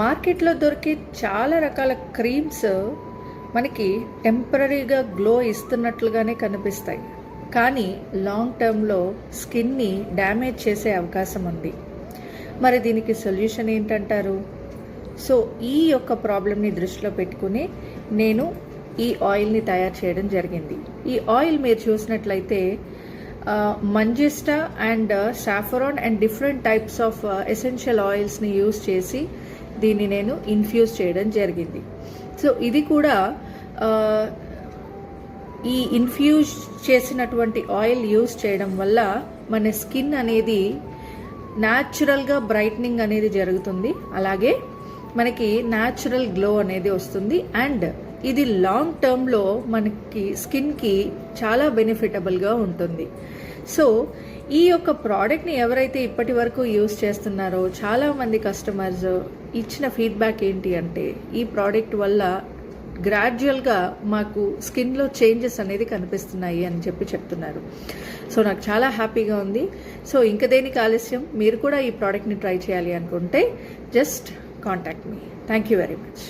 మార్కెట్లో దొరికే చాలా రకాల క్రీమ్స్ మనకి టెంపరీగా గ్లో ఇస్తున్నట్లుగానే కనిపిస్తాయి, కానీ లాంగ్ టర్మ్లో స్కిన్ని డ్యామేజ్ చేసే అవకాశం ఉంది. మరి దీనికి సొల్యూషన్ ఏంటంటారు? సో ఈ యొక్క ప్రాబ్లమ్ని దృష్టిలో పెట్టుకుని నేను ఈ ఆయిల్ని తయారు చేయడం జరిగింది. ఈ ఆయిల్ మీరు చూసినట్లయితే manjistha and saffron and different types of essential ఆయిల్స్ని యూజ్ చేసి దీన్ని నేను ఇన్ఫ్యూజ్ చేయడం జరిగింది. సో ఇది కూడా ఈ ఇన్ఫ్యూజ్ చేసినటువంటి ఆయిల్ యూజ్ చేయడం వల్ల మన స్కిన్ అనేది న్యాచురల్గా బ్రైట్నింగ్ అనేది జరుగుతుంది, అలాగే మనకి న్యాచురల్ గ్లో అనేది వస్తుంది. అండ్ ఇది లాంగ్ టర్మ్లో మనకి స్కిన్కి చాలా బెనిఫిటబుల్గా ఉంటుంది. సో ఈ యొక్క ప్రోడక్ట్ని ఎవరైతే ఇప్పటి వరకు యూజ్ చేస్తున్నారో చాలామంది కస్టమర్స్ ఇచ్చిన ఫీడ్బ్యాక్ ఏంటి అంటే, ఈ ప్రోడక్ట్ వల్ల గ్రాడ్యువల్గా మాకు స్కిన్లో చేంజెస్ అనేది కనిపిస్తున్నాయి అని చెప్తున్నారు. సో నాకు చాలా హ్యాపీగా ఉంది. సో ఇంక దేనికి ఆలస్యం, మీరు కూడా ఈ ప్రోడక్ట్ని ట్రై చేయాలి అనుకుంటే just contact me. Thank you very much.